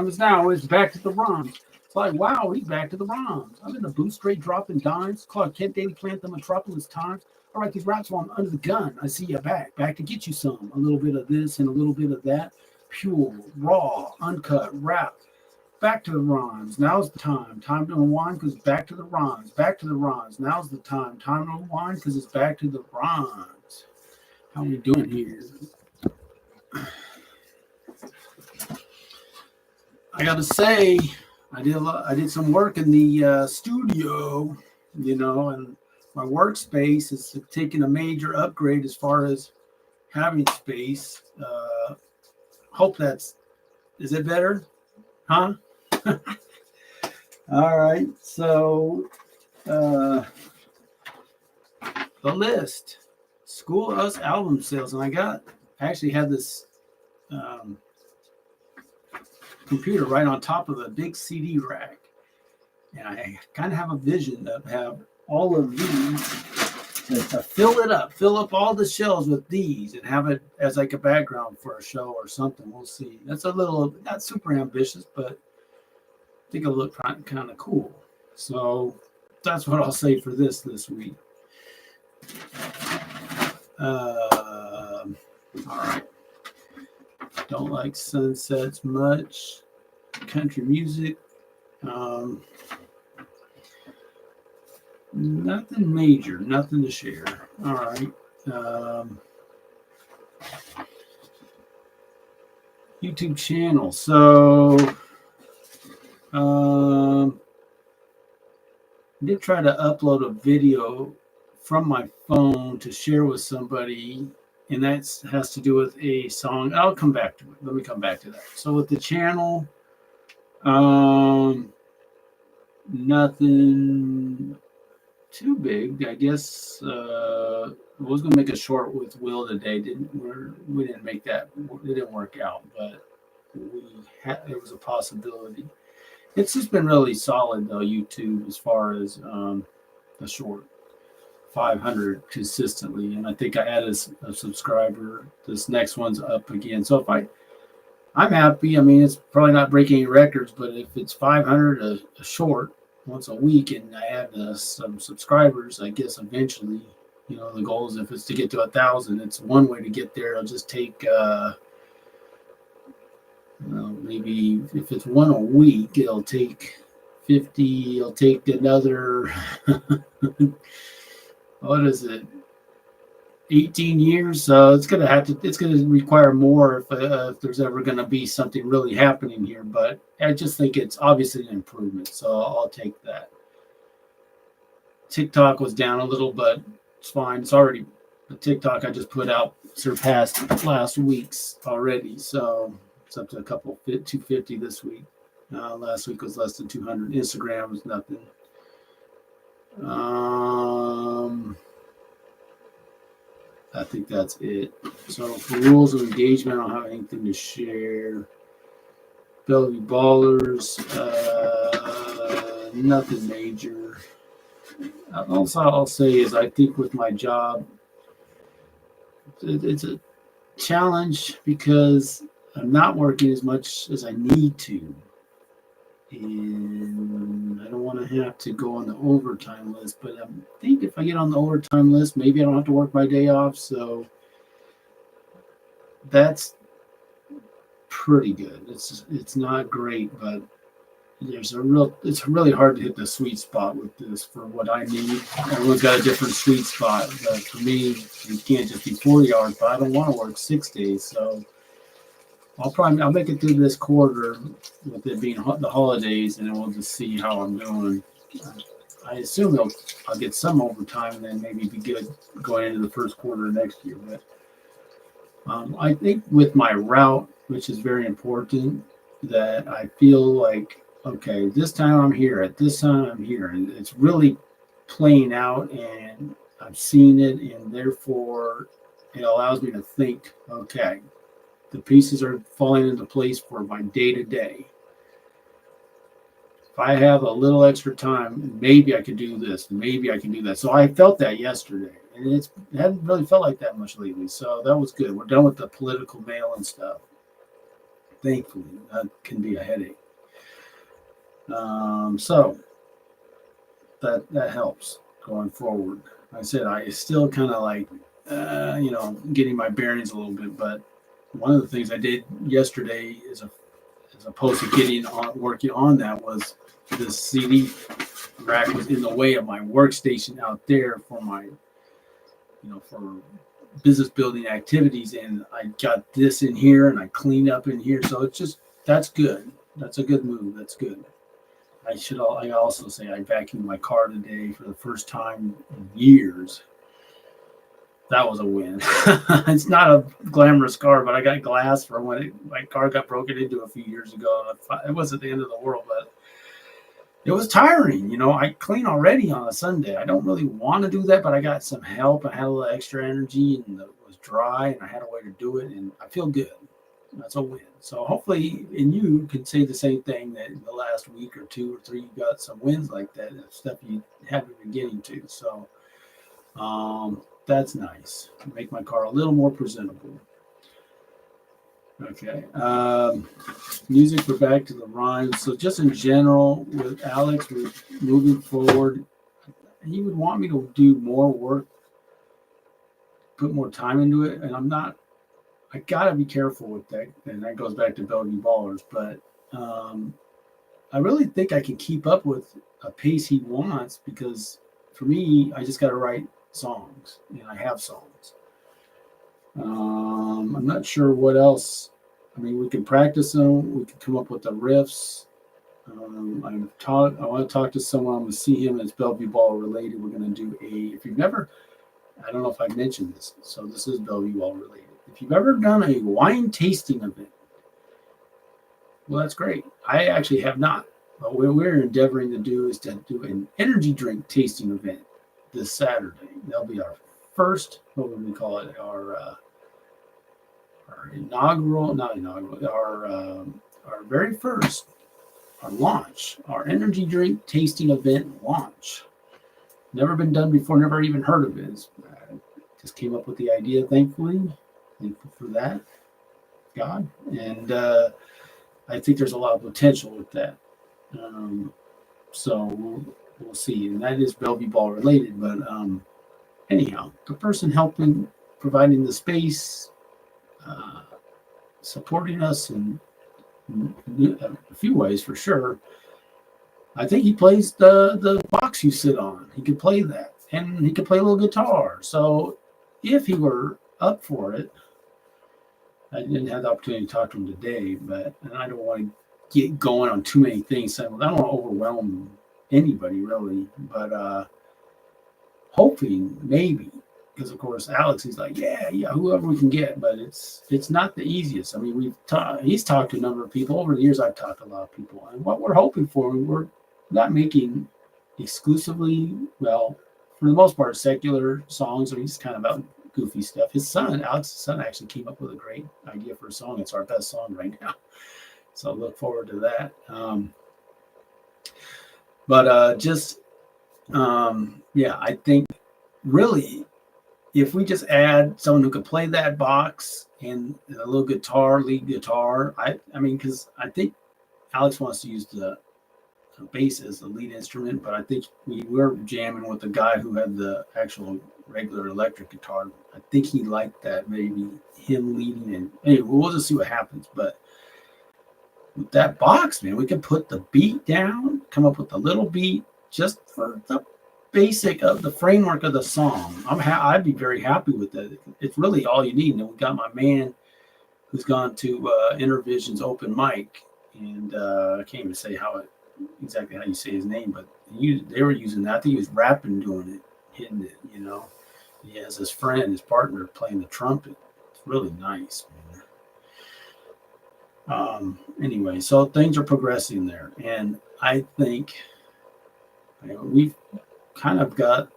Is now is back to the runs. It's like, wow, he's back to the runs. I'm in the booth straight dropping dimes. Clark Kent, Daily Plant, the Metropolis Times. All right, these raps while I'm under the gun. I see you back to get you some. A little bit of this and a little bit of that. Pure, raw, uncut rap. Back to the rhymes. Now's the time. Time to unwind because back to the rhymes. Back to the rhymes. Now's the time. Time to unwind because it's back to the rhymes. How we doing here? I gotta say, I did some work in the studio, and my workspace is taking a major upgrade as far as having space. Hope is it better? Huh? All right. So, the list, School Us album sales, and I actually had this computer right on top of a big CD rack, and I kind of have a vision of have all of these to fill up all the shelves with these, and have it as like a background for a show or something. We'll see. That's a little not super ambitious, but I think it'll look kind of cool. So that's what I'll say for this week. All right. Don't like sunsets much. Country music. Nothing major. Nothing to share. All right. YouTube channel. So I did try to upload a video from my phone to share with somebody, and that has to do with a song. I'll come back to it. Let me come back to that. So with the channel, nothing too big. I guess I was going to make a short with Will today. We didn't make that. It didn't work out, but it was a possibility. It's just been really solid though, YouTube, as far as the short 500 consistently, and I think I added a subscriber. This next one's up again, so if I'm happy. I mean, it's probably not breaking any records, but if it's 500 a short once a week, and I add some subscribers, I guess eventually, the goal is if it's to get to 1,000. It's one way to get there. It'll just take maybe if it's one a week, it'll take 50. It'll take another. What is it? 18 years. So it's going to require more if there's ever going to be something really happening here. But I just think it's obviously an improvement. So I'll take that. TikTok was down a little, but it's fine. It's already the TikTok I just put out surpassed last week's already. So it's up to 250 this week. Last week was less than 200. Instagram was nothing. I think that's it. So for rules of engagement, I don't have anything to share. Bellevue Ballers, nothing major. Also, I'll say is I think with my job, it's a challenge because I'm not working as much as I need to. And I don't want to have to go on the overtime list, but I think if I get on the overtime list, maybe I don't have to work my day off. So that's pretty good. It's not great, but it's really hard to hit the sweet spot with this for what I need. Everyone's got a different sweet spot, but for me, it can't just be 40 hours, but I don't want to work 6 days. So I'll make it through this quarter with it being the holidays, and then we'll just see how I'm doing. I assume I'll get some overtime, and then maybe be good going into the first quarter of next year. But I think with my route, which is very important, that I feel like, okay, this time I'm here, at this time I'm here, and it's really playing out, and I've seen it, and therefore it allows me to think, okay, the pieces are falling into place for my day to day. If I have a little extra time, maybe I can do this, maybe I can do that. So I felt that yesterday, and it hadn't really felt like that much lately. So that was good. We're done with the political mail and stuff. Thankfully, that can be a headache. So that helps going forward. Like I said, I still kind of like, getting my bearings a little bit. But one of the things I did yesterday as opposed to working on that was the CD rack was in the way of my workstation out there for my, for business building activities, and I got this in here and I cleaned up in here. So that's good. That's a good move. That's good. I also say I vacuumed my car today for the first time in years. That was a win. It's not a glamorous car, but I got glass for when my car got broken into a few years ago. It wasn't the end of the world, but it was tiring. I clean already on a Sunday. I don't really want to do that, but I got some help. I had a little extra energy, and it was dry, and I had a way to do it, and I feel good. That's a win. So hopefully, and you can say the same thing, that in the last week or 2 or 3, you got some wins like that, stuff you haven't been getting to. So that's nice. Make my car a little more presentable. Okay. Music, we're back to the rhymes. So just in general, with Alex, we're moving forward. He would want me to do more work, put more time into it, and I'm not. I gotta be careful with that, and that goes back to Bellevue Ballers. But I really think I can keep up with a pace he wants, because for me, I just got to write songs, and I have songs. I'm not sure what else. I mean, we can practice them. We can come up with the riffs. I want to talk to someone. I'm going to see him. It's Bellevue Ball related. We're going to do if you've never, I don't know if I mentioned this. So this is Bellevue Ball related. If you've ever done a wine tasting event, well, that's great. I actually have not. But what we're endeavoring to do is to do an energy drink tasting event this Saturday. That'll be our first, what would we call it? Our very first, our launch, our energy drink tasting event launch. Never been done before, never even heard of it. Just came up with the idea, thankfully. Thankful for that, God. And I think there's a lot of potential with that. So we'll see. And that is Bellevue Ball related. But anyhow, the person providing the space, supporting us in a few ways for sure. I think he plays the box you sit on. He could play that, and he could play a little guitar. So if he were up for it, I didn't have the opportunity to talk to him today, and I don't want to get going on too many things. I don't want to overwhelm anybody really, but hoping maybe. Because of course Alex is like, yeah, whoever we can get, but it's not the easiest. I mean, he's talked to a number of people over the years. I've talked to a lot of people, and what we're hoping for, we're not making exclusively, well, for the most part, secular songs, or he's kind of about goofy stuff. Alex's son, actually came up with a great idea for a song. It's our best song right now, so look forward to that. I think really, if we just add someone who could play that box and a little guitar, lead guitar, I mean, because I think Alex wants to use the bass as the lead instrument, but I think we were jamming with the guy who had the actual regular electric guitar. I think he liked that, maybe him leading, and anyway, we'll just see what happens. But with that box, man, we can put the beat down, come up with a little beat just for the basic of the framework of the song. I'd be very happy with that. It's really all you need. And we got my man who's gone to Intervision's open mic, and I can't even say exactly how you say his name, but they were using that. I think he was rapping, doing it, hitting it. He has his partner playing the trumpet. It's really nice, man. Anyway, so things are progressing there, and I think we've kind of got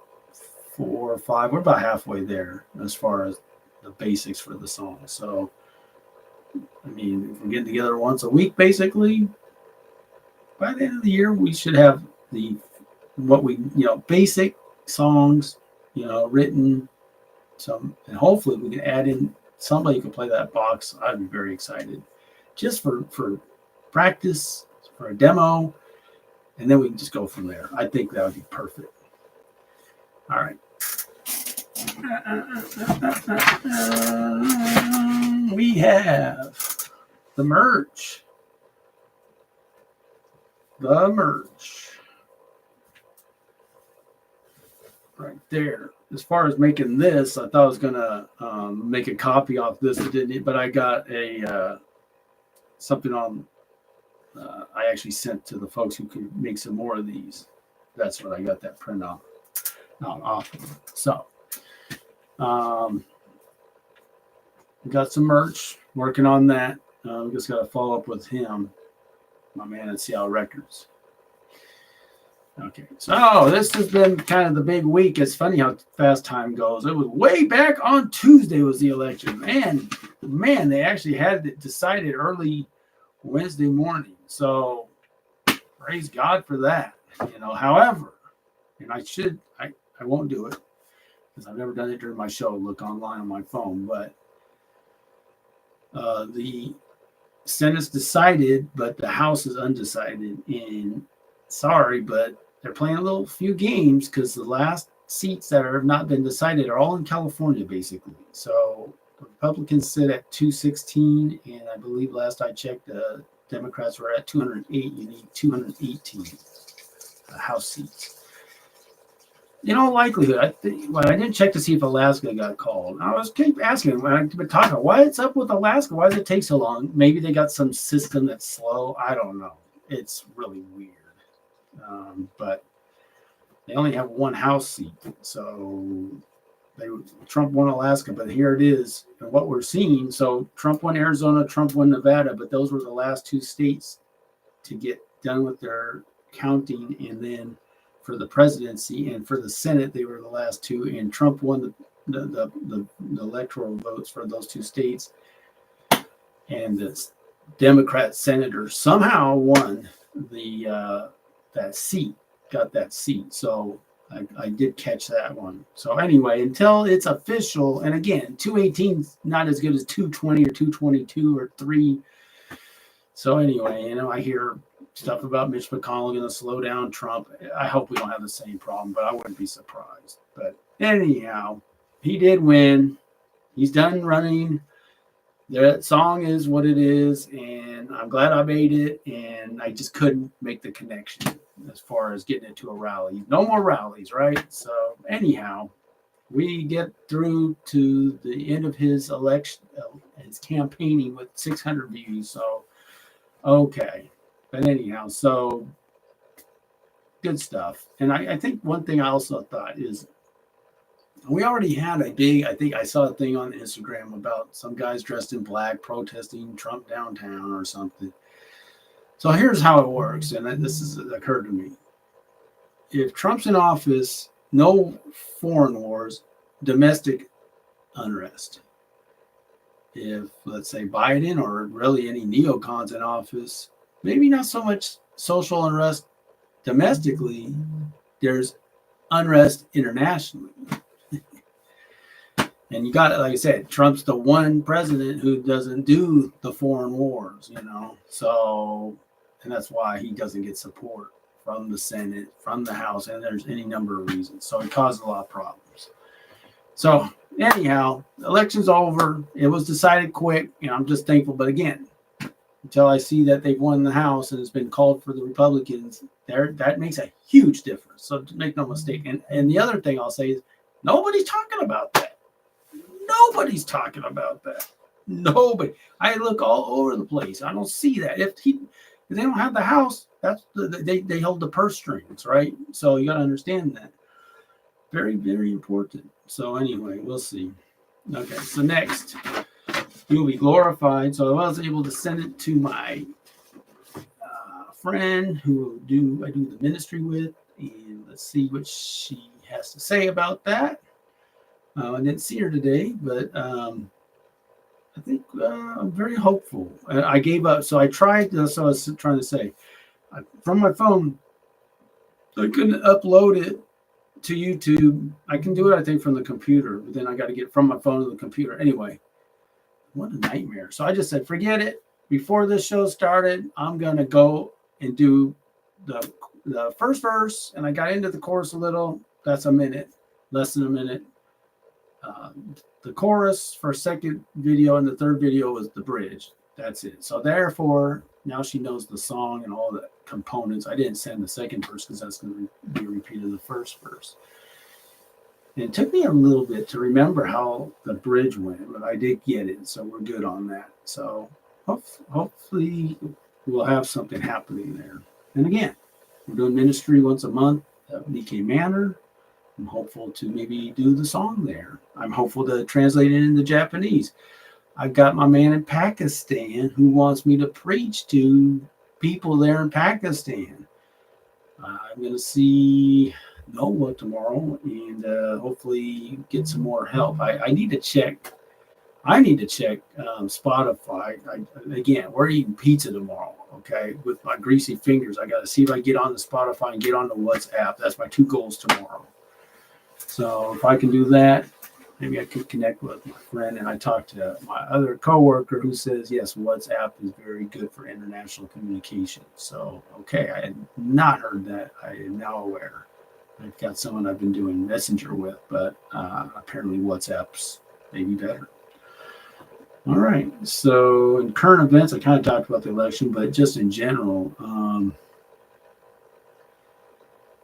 4 or 5. We're about halfway there as far as the basics for the song. So, I mean, if we're getting together once a week, basically, by the end of the year, we should have basic songs, written. And hopefully we can add in somebody who can play that box. I'd be very excited just for practice, for a demo, and then we can just go from there. I think that would be perfect. All right. We have the merch. Right there. As far as making this, I thought I was gonna make a copy off this, but I got a something on. I actually sent to the folks who could make some more of these. That's what I got that print off. So, we got some merch. Working on that. We just got to follow up with him, my man at Seattle Records. Okay, so this has been kind of the big week. It's funny how fast time goes. It was way back on Tuesday was the election. Man, they actually had it decided early Wednesday morning. So praise God for that. However, and I won't do it because I've never done it during my show. Look online on my phone, but the Senate's decided, but the House is undecided. And sorry, but they're playing a little few games because the last seats that have not been decided are all in California, basically. So the Republicans sit at 216, and I believe last I checked, the Democrats were at 208. You need 218 House seats. Likelihood. I didn't check to see if Alaska got called. I was keep asking when I've been talking, what's up with Alaska? Why does it take so long? Maybe they got some system that's slow. I don't know. It's really weird. But they only have one House seat. So Trump won Alaska, but here it is. And what we're seeing, so Trump won Arizona, Trump won Nevada, but those were the last two states to get done with their counting. And then for the presidency and for the Senate, they were the last two. And Trump won the electoral votes for those two states. And the Democrat senator somehow won that seat, got that seat. So I did catch that one. So anyway, until it's official, and again, 218 is not as good as 220 or 222 or 3. So anyway, I hear stuff about Mitch McConnell going to slow down Trump. I hope we don't have the same problem, but I wouldn't be surprised. But anyhow, he did win. He's done running. That song is what it is, and I'm glad I made it, and I just couldn't make the connection as far as getting it to a rally. No more rallies, right? So anyhow, we get through to the end of his election, his campaigning with 600 views. So, okay. But anyhow, so good stuff. And I think one thing I also thought is we already had I think I saw a thing on Instagram about some guys dressed in black protesting Trump downtown or something. So here's how it works, and this has occurred to me. If Trump's in office, no foreign wars, domestic unrest. If, let's say, Biden or really any neocons in office, maybe not so much social unrest domestically, there's unrest internationally. And you got it, like I said, Trump's the one president who doesn't do the foreign wars, So, and that's why he doesn't get support from the Senate, from the House, and there's any number of reasons. So it caused a lot of problems. So anyhow, the election's over. It was decided quick. I'm just thankful. But again, until I see that they've won the House and it's been called for the Republicans, that makes a huge difference. So make no mistake. And the other thing I'll say is nobody's talking about that. Nobody's talking about that. Nobody. I look all over the place. I don't see that. If they don't have the House, that's they hold the purse strings, right? So you got to understand that. Very, very important. So anyway, we'll see. Okay, so next, you'll be glorified. So I was able to send it to my friend who I do the ministry with, and let's see what she has to say about that. I didn't see her today, but I think I'm very hopeful. I gave up. So I tried. So I was trying to say, from my phone, I couldn't upload it to YouTube. I can do it, I think, from the computer, but then I got to get from my phone to the computer. Anyway, what a nightmare. So I just said, forget it. before this show started, I'm gonna go and do the first verse, and I got into the chorus a little. That's a minute, less than a minute. The chorus for second video and the third video was the bridge. That's it. So therefore, now she knows the song and all the components. I didn't send the second verse because that's going to be a repeat of the first verse. And it took me a little bit to remember how the bridge went, but I did get it. So we're good on that. So hopefully we'll have something happening there. And again, we're doing ministry once a month at BK Manor. I'm hopeful to maybe do the song there. I'm hopeful to translate it into Japanese. I've got my man in Pakistan who wants me to preach to people there in Pakistan. I'm going to see Noah tomorrow and hopefully get some more help. I need to check. Spotify. Again, we're eating pizza tomorrow. Okay, with my greasy fingers, I got to see if I can get on the Spotify and get on the WhatsApp. That's my 2 goals tomorrow. So if I can do that, maybe I could connect with my friend. And I talked to my other coworker who says, yes, WhatsApp is very good for international communication. So, okay, I had not heard that. I am now aware. I've got someone I've been doing Messenger with, but apparently WhatsApp's maybe better. All right. So in current events, I kind of talked about the election, but just in general,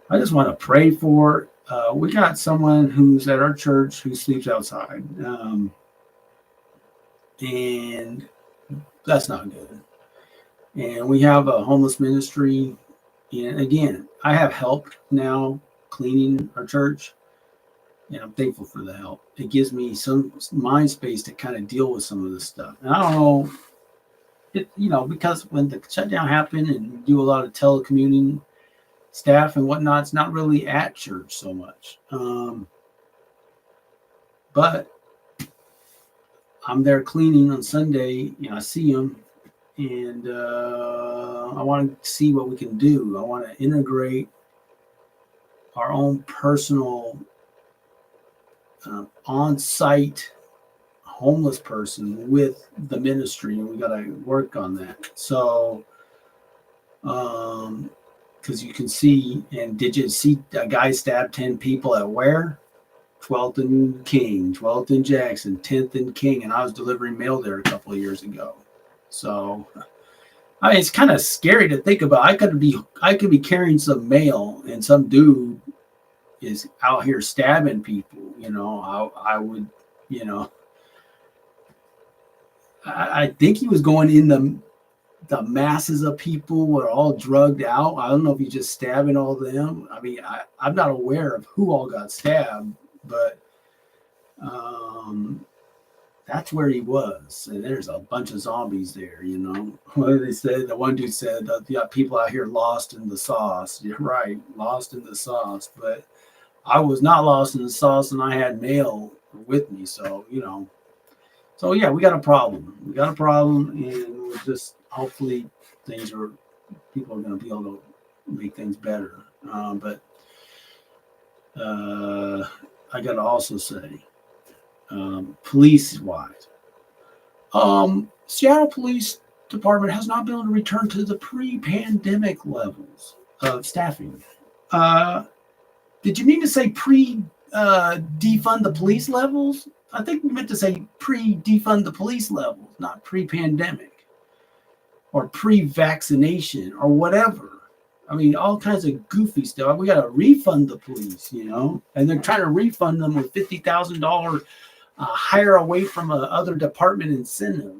I just want to pray for. We got someone who's at our church who sleeps outside, and that's not good. And we have a homeless ministry, and again, I have help now cleaning our church, and I'm thankful for the help. It gives me some mind space to kind of deal with some of this stuff. And I don't know, because when the shutdown happened and you do a lot of telecommuting staff and whatnot, it's not really at church so much. But I'm there cleaning on Sunday, I see them, and I want to see what we can do. I want to integrate our own personal on-site homeless person with the ministry, and we got to work on that. So, because you can see, and did you see a guy stab 10 people at where? 12th and King, 12th and Jackson, 10th and King, and I was delivering mail there a couple of years ago. So, I mean, it's kind of scary to think about. I could be carrying some mail, and some dude is out here stabbing people. I would, I think he was going in the masses of people were all drugged out. I don't know if he's just stabbing all of them. I mean, I'm not aware of who all got stabbed, but that's where he was. And there's a bunch of zombies there, What they said, the one dude said, people out here lost in the sauce. You're right, lost in the sauce. But I was not lost in the sauce, and I had mail with me. So, So, yeah, we got a problem. And we're just hopefully people are going to be able to make things better. But I got to also say, police-wise, Seattle Police Department has not been able to return to the pre-pandemic levels of staffing. Did you mean to say defund the police levels? I think we meant to say pre-defund the police levels, not pre-pandemic or pre-vaccination or whatever. I mean, all kinds of goofy stuff. We got to refund the police, and they're trying to refund them with $50,000 hire away from other department incentive.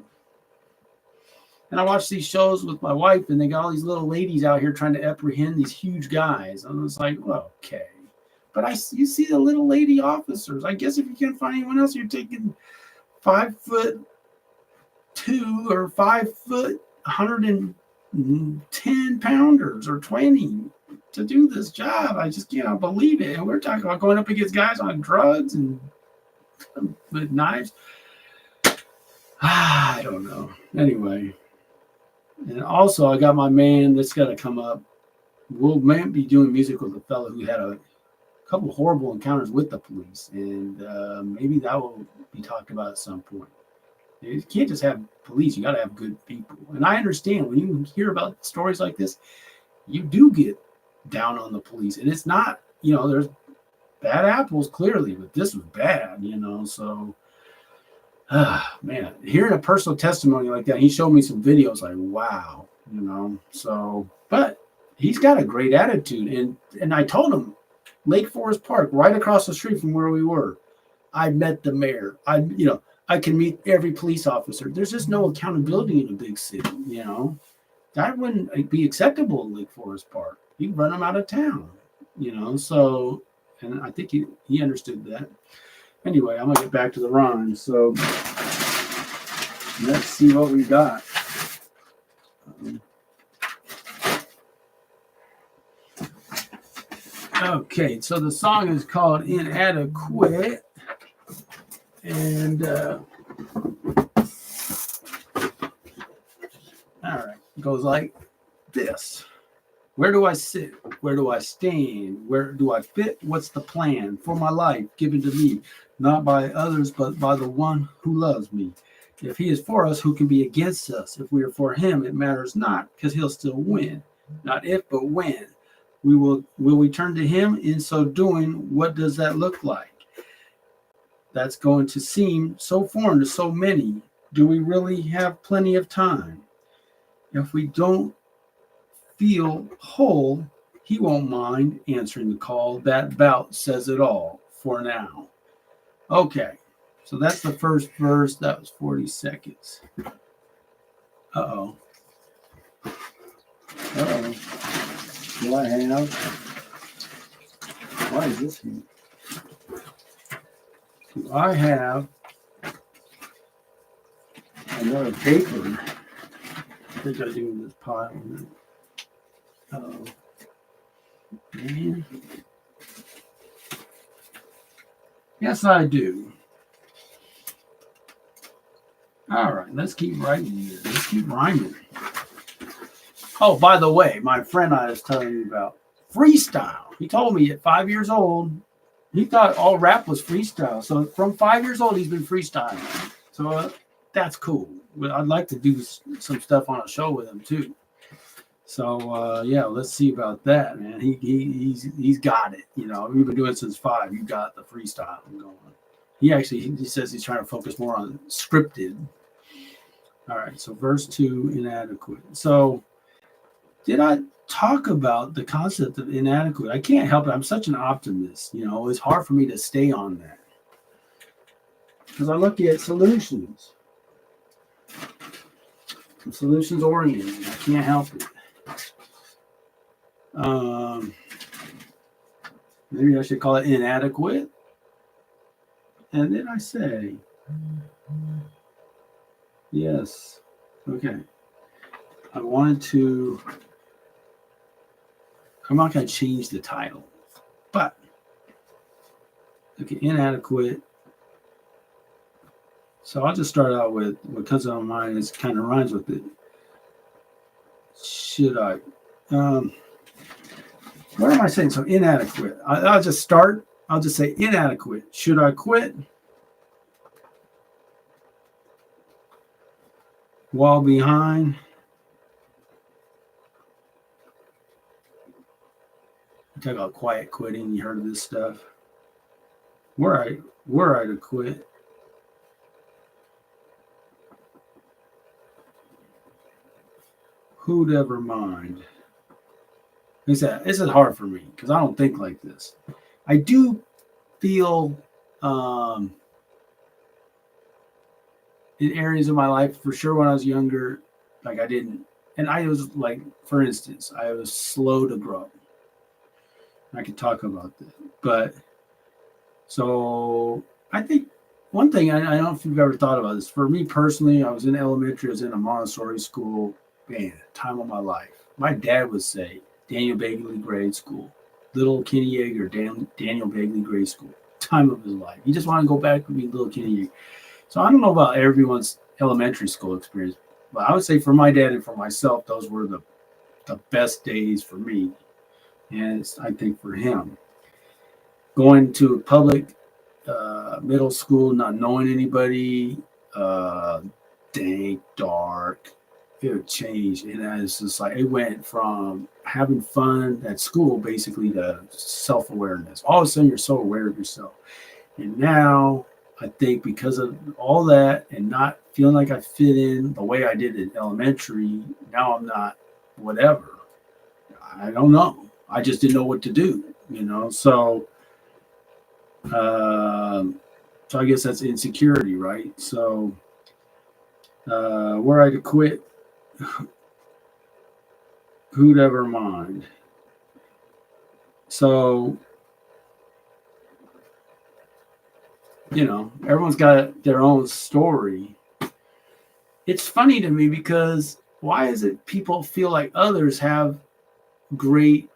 And I watch these shows with my wife, and they got all these little ladies out here trying to apprehend these huge guys. I was like, well, okay. But you see the little lady officers. I guess if you can't find anyone else, you're taking 5'2" or 5 foot, 110 pounders or 20 to do this job. I just cannot believe it. And we're talking about going up against guys on drugs and with knives. I don't know. Anyway. And also, I got my man that's got to come up. We'll be doing music with a fellow who had a couple horrible encounters with the police, and maybe that will be talked about at some point. You can't just have police. You got to have good people. And I understand when you hear about stories like this, you do get down on the police. And it's not, there's bad apples clearly, but this was bad, So, man, hearing a personal testimony like that, he showed me some videos like, wow, So, but he's got a great attitude. And I told him, Lake Forest Park, right across the street from where we were, I met the mayor. I can meet every police officer. There's just no accountability in a big city, That wouldn't be acceptable in Lake Forest Park. You run them out of town, So, and I think he understood that. Anyway, I'm going to get back to the rhyme. So let's see what we got. Okay, so the song is called Inadequate. And all right, it goes like this. Where do I sit? Where do I stand? Where do I fit? What's the plan for my life given to me, not by others, but by the one who loves me? If he is for us, who can be against us? If we are for him, it matters not, because he'll still win. Not if, but when. Will we turn to him? In so doing, what does that look like? That's going to seem so foreign to so many. Do we really have plenty of time? If we don't feel whole, he won't mind answering the call. That bout says it all for now. Okay, so that's the first verse. That was 40 seconds. Uh-oh. Do I have? Why is this here? Do I have another paper? I think I do in this pile. Uh-oh. Man. Yes, I do. All right, let's keep writing here. Let's keep rhyming. Oh, by the way, my friend I was telling you about, freestyle. He told me at 5 years old, he thought all rap was freestyle. So from 5 years old, he's been freestyling. So that's cool. I'd like to do some stuff on a show with him too. So yeah, let's see about that, man. He's got it. We've been doing it since 5. You got the freestyle going. He says he's trying to focus more on scripted. All right, so verse 2, inadequate. So did I talk about the concept of inadequate? I can't help it. I'm such an optimist. It's hard for me to stay on that because I look at solutions. I'm solutions oriented. I can't help it. Maybe I should call it inadequate. And then I say, yes. Okay. I'm not going to change the title, but okay, inadequate. So I'll just start out with what comes to my mind is kind of rhymes with it. Should I? What am I saying? So inadequate. I'll just start. I'll just say inadequate. Should I quit? While behind. Talk about quiet quitting. You heard of this stuff? Were I to quit? Who'd ever mind? This is hard for me because I don't think like this. I do feel in areas of my life, for sure, when I was younger, like I didn't, and I was like, for instance, I was slow to grow. I could talk about that, but so I think one thing I don't know if you've ever thought about this. For me personally, I was in elementary. I was in a Montessori school. Man, time of my life. My dad would say Daniel Bagley Grade School, Little Kenny Yeager, Daniel Bagley Grade School. Time of his life. He just wanted to go back and be Little Kenny Yeager. So I don't know about everyone's elementary school experience, but I would say for my dad and for myself, those were the best days for me. And I think for him, going to a public middle school, not knowing anybody, dank, dark. It would change, and it's just like it went from having fun at school basically to self-awareness. All of a sudden, you're so aware of yourself, and now I think because of all that and not feeling like I fit in the way I did in elementary, now I'm not whatever. I don't know. I just didn't know what to do. So I guess that's insecurity, right? So were I to quit, who'd ever mind? So, everyone's got their own story. It's funny to me because why is it people feel like others have great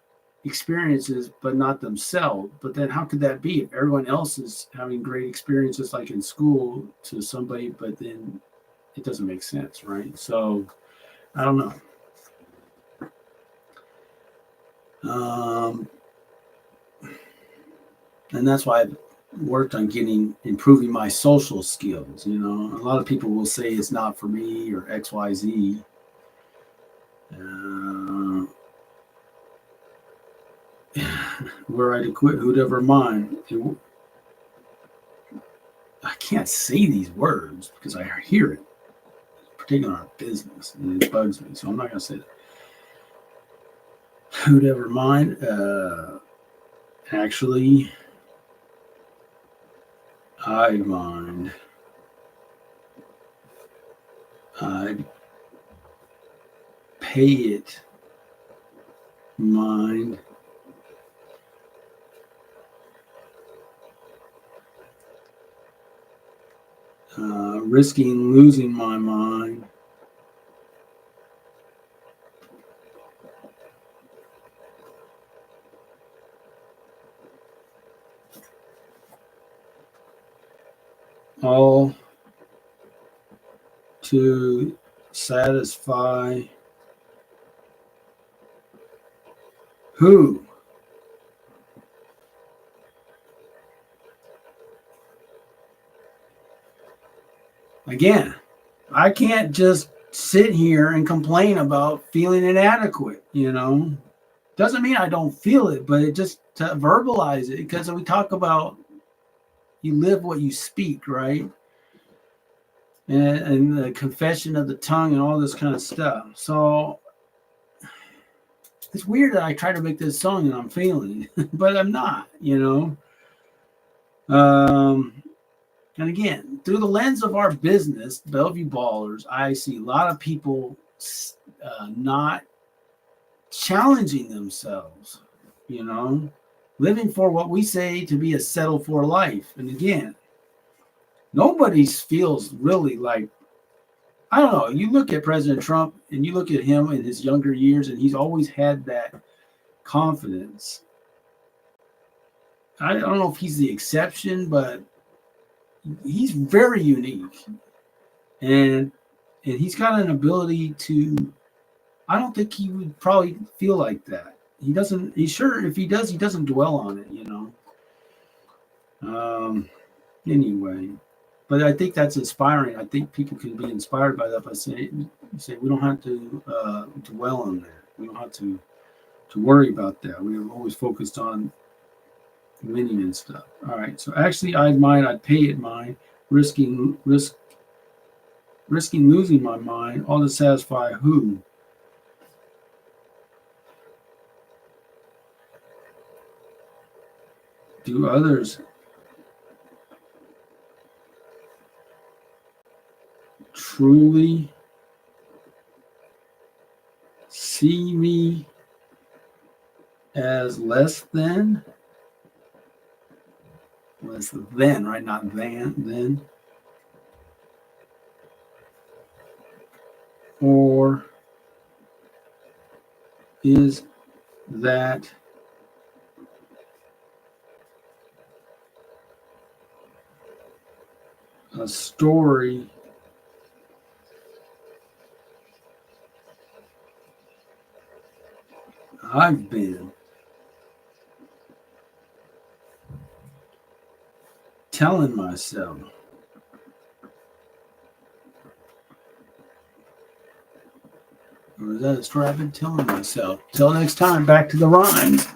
experiences but not themselves? But then how could that be if everyone else is having great experiences like in school to somebody, but then it doesn't make sense, right? So I don't know. And that's why I've worked on improving my social skills. A lot of people will say it's not for me or XYZ. Were I to quit, who'd ever mind? I can't say these words because I hear it, particularly in our business, and it bugs me. So I'm not going to say that. Who'd ever mind? Actually, I mind. I'd pay it mind. Risking losing my mind. All to satisfy who? Again, I can't just sit here and complain about feeling inadequate, Doesn't mean I don't feel it, but it just to verbalize it, because we talk about you live what you speak, right? And the confession of the tongue and all this kind of stuff. So it's weird that I try to make this song and I'm failing, but I'm not. And again, through the lens of our business, Bellevue Ballers, I see a lot of people not challenging themselves, living for what we say to be a settle for life. And again, nobody feels really like, I don't know, you look at President Trump and you look at him in his younger years, and he's always had that confidence. I don't know if he's the exception, but he's very unique. And he's got an ability to, I don't think he would probably feel like that. He's sure if he does, he doesn't dwell on it, Anyway, but I think that's inspiring. I think people can be inspired by that by saying we don't have to dwell on that. We don't have to worry about that. We are always focused on winning and stuff. All right. So actually, I'd pay it mine, risking losing my mind, all to satisfy who? Do others truly see me as less than? Less than, right? Not then. Or is that a story I've been telling myself? Or is that a story I've been telling myself? Till next time, back to the rhymes.